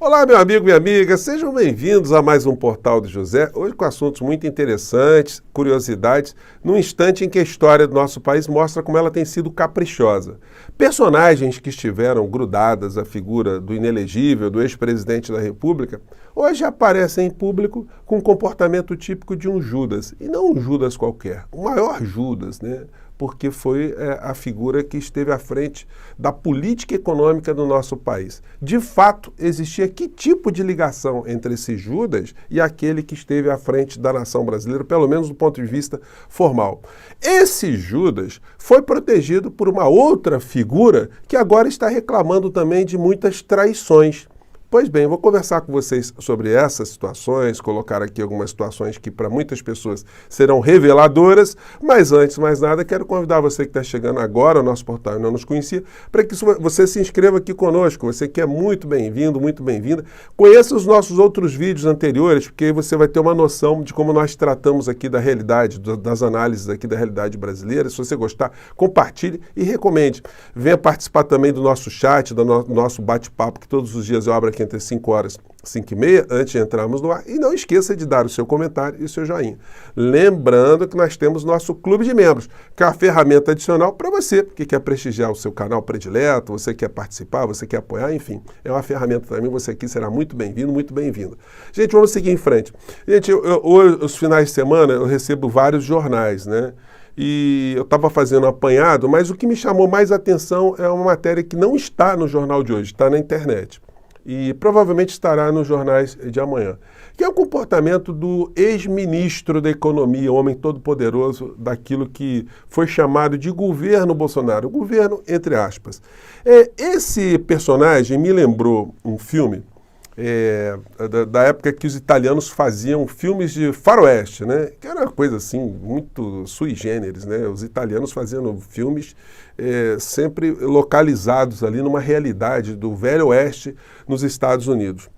Olá, meu amigo, minha amiga, sejam bem-vindos a mais um Portal do José, hoje com assuntos muito interessantes, curiosidades, num instante em que a história do nosso país mostra como ela tem sido caprichosa. Personagens que estiveram grudadas à figura do inelegível, do ex-presidente da República, hoje aparecem em público com um comportamento típico de um Judas, e não um Judas qualquer, o maior Judas, né? Porque foi a figura que esteve à frente da política econômica do nosso país. De fato, existia que tipo de ligação entre esse Judas e aquele que esteve à frente da nação brasileira, pelo menos do ponto de vista formal? Esse Judas foi protegido por uma outra figura que agora está reclamando também de muitas traições. Pois bem, vou conversar com vocês sobre essas situações, colocar aqui algumas situações que para muitas pessoas serão reveladoras, mas antes de mais nada, quero convidar você que está chegando agora ao nosso portal e não nos conhecia, para que você se inscreva aqui conosco, você que é muito bem-vindo, muito bem-vinda. Conheça os nossos outros vídeos anteriores, porque aí você vai ter uma noção de como nós tratamos aqui da realidade, das análises aqui da realidade brasileira. Se você gostar, compartilhe e recomende. Venha participar também do nosso chat, do nosso bate-papo, que todos os dias eu abro aqui entre 5 horas e 5 e meia, antes de entrarmos no ar. E não esqueça de dar o seu comentário e o seu joinha. Lembrando que nós temos nosso clube de membros, que é uma ferramenta adicional para você que quer prestigiar o seu canal predileto, você quer participar, você quer apoiar, enfim. É uma ferramenta também, você aqui será muito bem-vindo, muito bem-vinda. Gente, vamos seguir em frente. Gente, hoje, os finais de semana, eu recebo vários jornais, né? E eu estava fazendo um apanhado, mas o que me chamou mais atenção é uma matéria que não está no jornal de hoje, está na internet. E provavelmente estará nos jornais de amanhã, que é o comportamento do ex-ministro da Economia, homem todo-poderoso daquilo que foi chamado de governo Bolsonaro, governo entre aspas. Esse personagem me lembrou um filme da época que os italianos faziam filmes de faroeste, né? Que era uma coisa assim, muito sui generis, né? Os italianos fazendo filmes sempre localizados ali numa realidade do Velho Oeste nos Estados Unidos.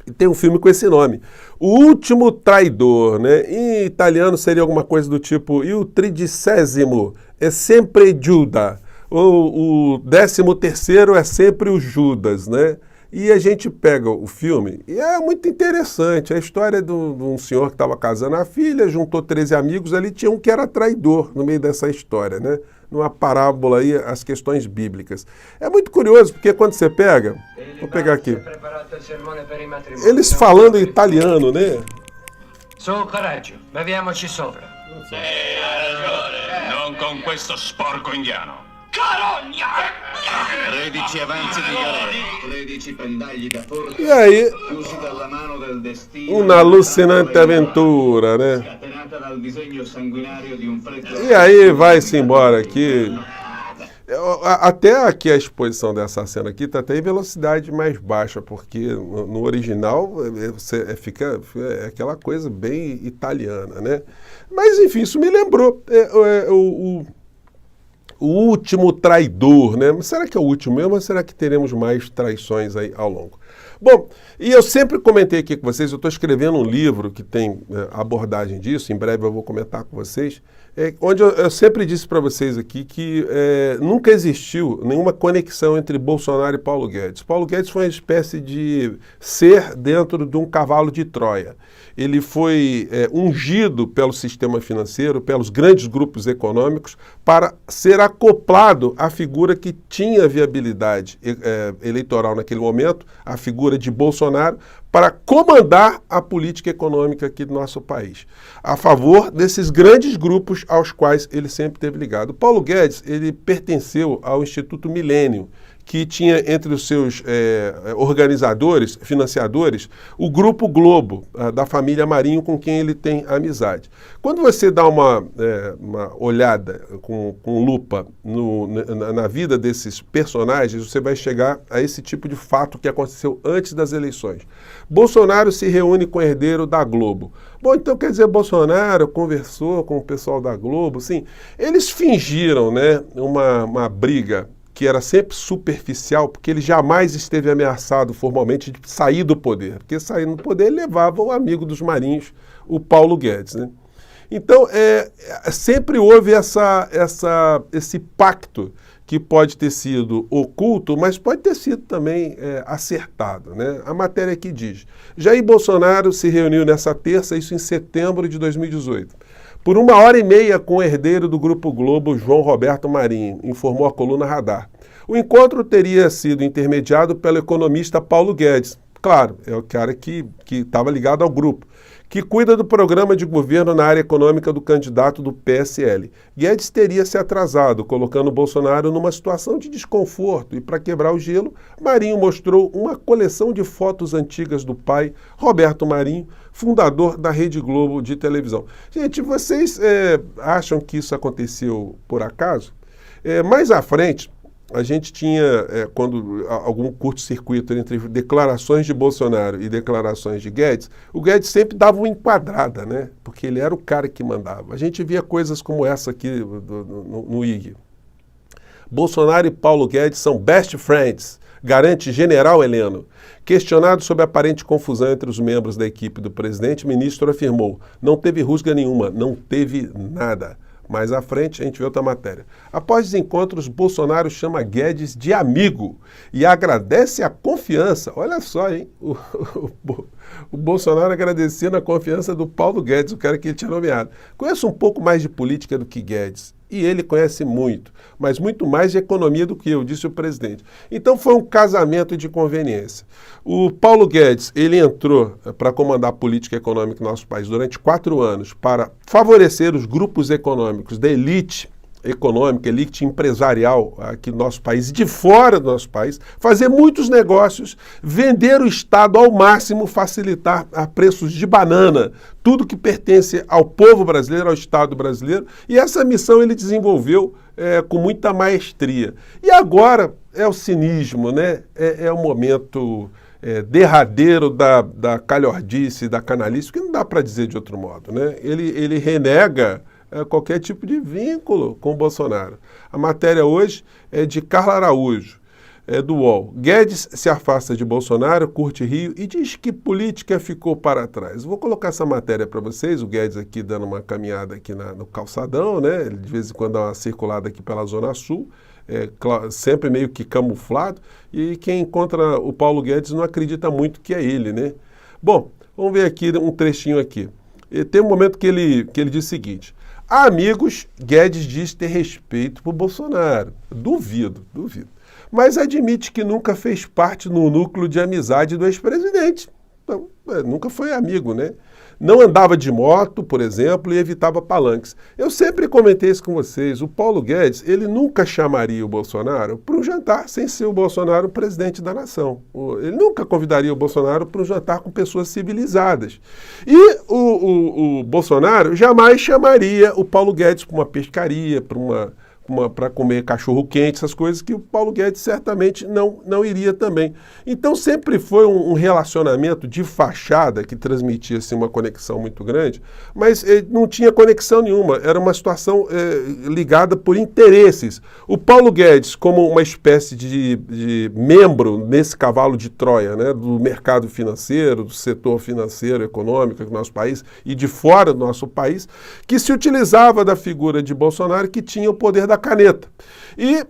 E tem um filme com esse nome, O Último Traidor, né? Em italiano seria alguma coisa do tipo Il tredicesimo è sempre Giuda, ou o 13º é sempre o Judas, né? E a gente pega o filme e é muito interessante. A história de um senhor que estava casando a filha, juntou 13 amigos, ali tinha um que era traidor no meio dessa história, né? Numa parábola aí, as questões bíblicas. É muito curioso, porque quando você pega... Vou pegar aqui. Eles falando em italiano, né? Su, coraggio, beviamoci sopra. Ha ragione. Non con questo sporco indiano. Carogna! 13 avanzi di galera, 13 pendagli da forza, E aí, chiusi dalla mano del destino, uma alucinante aventura, né? scatenata dal disegno sanguinario di un freddo. E aí vai-se embora aqui. Até aqui a exposição dessa cena aqui está até em velocidade mais baixa, porque no original fica aquela coisa bem italiana, né? Mas enfim, isso me lembrou o último traidor, né? Mas será que é o último mesmo ou será que teremos mais traições aí ao longo? Bom, e eu sempre comentei aqui com vocês, eu estou escrevendo um livro que tem abordagem disso, em breve eu vou comentar com vocês, onde eu sempre disse para vocês aqui que nunca existiu nenhuma conexão entre Bolsonaro e Paulo Guedes. Paulo Guedes foi uma espécie de ser dentro de um cavalo de Troia. Ele foi ungido pelo sistema financeiro, pelos grandes grupos econômicos, para ser acoplado à figura que tinha viabilidade eleitoral naquele momento, a figura de Bolsonaro, para comandar a política econômica aqui do nosso país, a favor desses grandes grupos aos quais ele sempre teve ligado. Paulo Guedes, ele pertenceu ao Instituto Milênio, que tinha entre os seus organizadores, financiadores, o Grupo Globo, da família Marinho, com quem ele tem amizade. Quando você dá uma olhada com lupa na vida desses personagens, você vai chegar a esse tipo de fato que aconteceu antes das eleições. Bolsonaro se reúne com o herdeiro da Globo. Bom, então quer dizer, Bolsonaro conversou com o pessoal da Globo, sim. Eles fingiram, né, uma briga que era sempre superficial, porque ele jamais esteve ameaçado formalmente de sair do poder. Porque saindo do poder ele levava o amigo dos Marinhos, o Paulo Guedes, né? Então, sempre houve esse pacto que pode ter sido oculto, mas pode ter sido também acertado, né? A matéria aqui diz: Jair Bolsonaro se reuniu nessa terça, isso em setembro de 2018, por 1h30 com o herdeiro do Grupo Globo, João Roberto Marinho, informou a coluna Radar. O encontro teria sido intermediado pelo economista Paulo Guedes, claro, é o cara que estava ligado ao grupo, que cuida do programa de governo na área econômica do candidato do PSL. Guedes teria se atrasado, colocando Bolsonaro numa situação de desconforto e, para quebrar o gelo, Marinho mostrou uma coleção de fotos antigas do pai, Roberto Marinho, fundador da Rede Globo de televisão. Gente, vocês acham que isso aconteceu por acaso? Mais à frente, a gente tinha, quando algum curto-circuito entre declarações de Bolsonaro e declarações de Guedes, o Guedes sempre dava uma enquadrada, né? Porque ele era o cara que mandava. A gente via coisas como essa aqui no IG. Bolsonaro e Paulo Guedes são best friends, garante General Heleno. Questionado sobre a aparente confusão entre os membros da equipe do presidente, o ministro afirmou: não teve rusga nenhuma, não teve nada. Mais à frente, a gente vê outra matéria. Após os encontros, Bolsonaro chama Guedes de amigo e agradece a confiança. Olha só, hein? O Bolsonaro agradecendo a confiança do Paulo Guedes, o cara que ele tinha nomeado. Conheço um pouco mais de política do que Guedes. E ele conhece muito, mas muito mais de economia do que eu, disse o presidente. Então foi um casamento de conveniência. O Paulo Guedes, ele entrou para comandar a política econômica do nosso país durante 4 anos para favorecer os grupos econômicos da elite econômica, elite empresarial aqui no nosso país e de fora do nosso país, fazer muitos negócios, vender o Estado ao máximo, facilitar a preços de banana, tudo que pertence ao povo brasileiro, ao Estado brasileiro, e essa missão ele desenvolveu com muita maestria. E agora é o cinismo, né? É o momento derradeiro da calhordice, da canalice, que não dá para dizer de outro modo, né? Ele renega qualquer tipo de vínculo com o Bolsonaro. A matéria hoje é de Carla Araújo, do UOL. Guedes se afasta de Bolsonaro, curte Rio e diz que política ficou para trás. Vou colocar essa matéria para vocês, o Guedes aqui dando uma caminhada aqui no calçadão, né? Ele de vez em quando dá uma circulada aqui pela Zona Sul, sempre meio que camuflado, e quem encontra o Paulo Guedes não acredita muito que é ele, né? Bom, vamos ver aqui um trechinho aqui. Tem um momento que ele diz o seguinte: a amigos, Guedes diz ter respeito por Bolsonaro. Duvido. Mas admite que nunca fez parte no núcleo de amizade do ex-presidente. Então, nunca foi amigo, né? Não andava de moto, por exemplo, e evitava palanques. Eu sempre comentei isso com vocês. O Paulo Guedes, ele nunca chamaria o Bolsonaro para um jantar sem ser o Bolsonaro o presidente da nação. Ele nunca convidaria o Bolsonaro para um jantar com pessoas civilizadas. E o Bolsonaro jamais chamaria o Paulo Guedes para uma pescaria, para comer cachorro-quente, essas coisas que o Paulo Guedes certamente não iria também. Então sempre foi um relacionamento de fachada que transmitia assim, uma conexão muito grande, mas não tinha conexão nenhuma, era uma situação ligada por interesses. O Paulo Guedes, como uma espécie de membro nesse cavalo de Troia, né, do mercado financeiro, do setor financeiro, econômico do nosso país e de fora do nosso país, que se utilizava da figura de Bolsonaro, que tinha o poder da caneta. E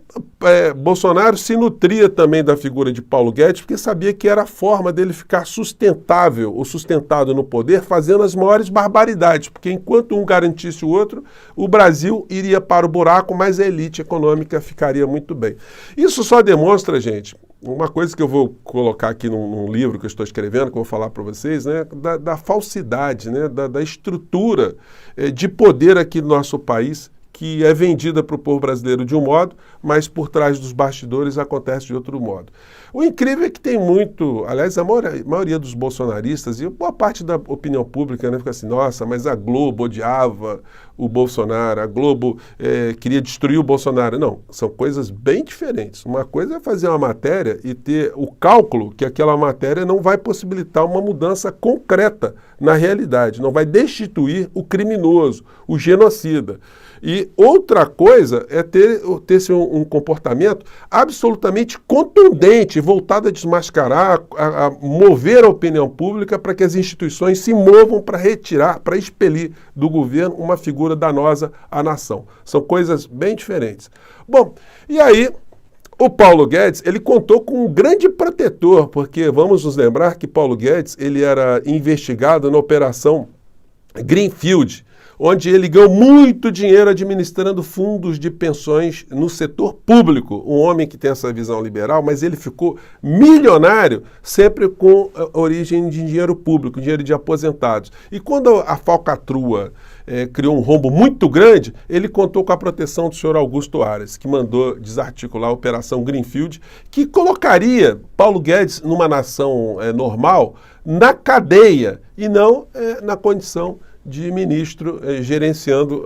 Bolsonaro se nutria também da figura de Paulo Guedes, porque sabia que era a forma dele ficar sustentável ou sustentado no poder, fazendo as maiores barbaridades, porque enquanto um garantisse o outro, o Brasil iria para o buraco, mas a elite econômica ficaria muito bem. Isso só demonstra, gente, uma coisa que eu vou colocar aqui num livro que eu estou escrevendo, que eu vou falar para vocês, né, da falsidade, né, da estrutura de poder aqui no nosso país, que é vendida para o povo brasileiro de um modo, mas por trás dos bastidores acontece de outro modo. O incrível é que tem muito, aliás, a maioria dos bolsonaristas e boa parte da opinião pública, né, fica assim: nossa, mas a Globo odiava o Bolsonaro, a Globo queria destruir o Bolsonaro. Não, são coisas bem diferentes. Uma coisa é fazer uma matéria e ter o cálculo que aquela matéria não vai possibilitar uma mudança concreta na realidade, não vai destituir o criminoso, o genocida. E outra coisa é ter-se um comportamento absolutamente contundente, voltado a desmascarar, a mover a opinião pública para que as instituições se movam para retirar, para expelir do governo uma figura danosa à nação. São coisas bem diferentes. Bom, e aí o Paulo Guedes, ele contou com um grande protetor, porque vamos nos lembrar que Paulo Guedes, ele era investigado na Operação Greenfield, onde ele ganhou muito dinheiro administrando fundos de pensões no setor público. Um homem que tem essa visão liberal, mas ele ficou milionário sempre com origem de dinheiro público, dinheiro de aposentados. E quando a falcatrua criou um rombo muito grande, ele contou com a proteção do senhor Augusto Aras, que mandou desarticular a Operação Greenfield, que colocaria Paulo Guedes numa nação normal na cadeia e não na condição de ministro gerenciando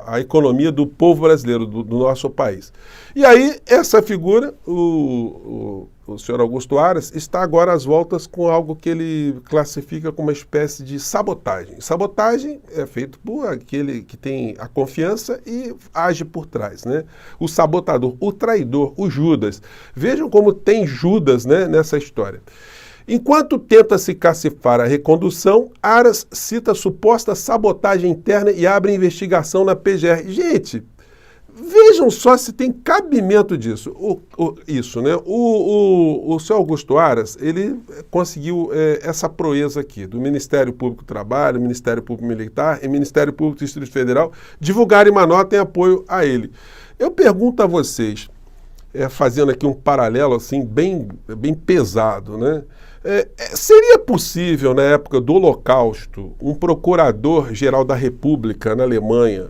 a economia do povo brasileiro, do nosso país. E aí, essa figura, o senhor Augusto Aras, está agora às voltas com algo que ele classifica como uma espécie de sabotagem. Sabotagem é feito por aquele que tem a confiança e age por trás, né? O sabotador, o traidor, o Judas. Vejam como tem Judas, né, nessa história. Enquanto tenta se cacifar a recondução, Aras cita suposta sabotagem interna e abre investigação na PGR. Gente, vejam só se tem cabimento disso. Isso, né? O senhor Augusto Aras, ele conseguiu essa proeza aqui, do Ministério Público do Trabalho, Ministério Público Militar e Ministério Público do Distrito Federal, divulgarem uma nota em apoio a ele. Eu pergunto a vocês, fazendo aqui um paralelo assim bem pesado, né? Seria possível, na época do Holocausto, um procurador-geral da República na Alemanha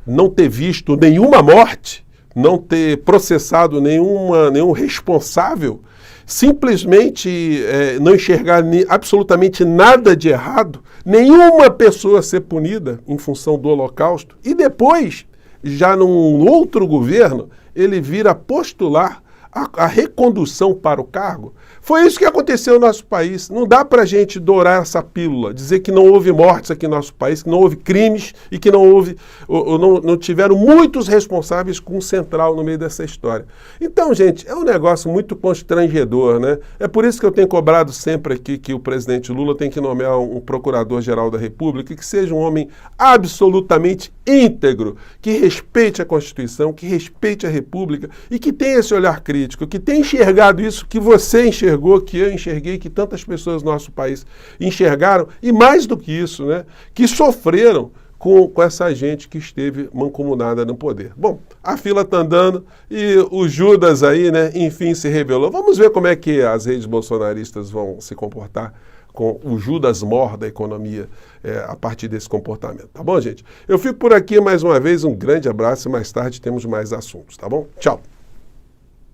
não ter visto nenhuma morte, não ter processado nenhum responsável, simplesmente não enxergar absolutamente nada de errado, nenhuma pessoa ser punida em função do Holocausto, e depois, já num outro governo, ele vir a postular a recondução para o cargo? Foi isso que aconteceu no nosso país. Não dá para a gente dourar essa pílula, dizer que não houve mortes aqui no nosso país, que não houve crimes e que não tiveram muitos responsáveis com o central no meio dessa história. Então, gente, é um negócio muito constrangedor, né? É por isso que eu tenho cobrado sempre aqui que o presidente Lula tem que nomear um procurador-geral da República que seja um homem absolutamente íntegro, que respeite a Constituição, que respeite a República e que tenha esse olhar crítico, que tenha enxergado isso que você enxergou, que eu enxerguei, que tantas pessoas no nosso país enxergaram, e mais do que isso, né, que sofreram com essa gente que esteve mancomunada no poder. Bom, a fila está andando e o Judas aí, né, enfim, se revelou. Vamos ver como é que as redes bolsonaristas vão se comportar com o Judas mor da economia a partir desse comportamento. Tá bom, gente? Eu fico por aqui mais uma vez, um grande abraço e mais tarde temos mais assuntos, tá bom? Tchau!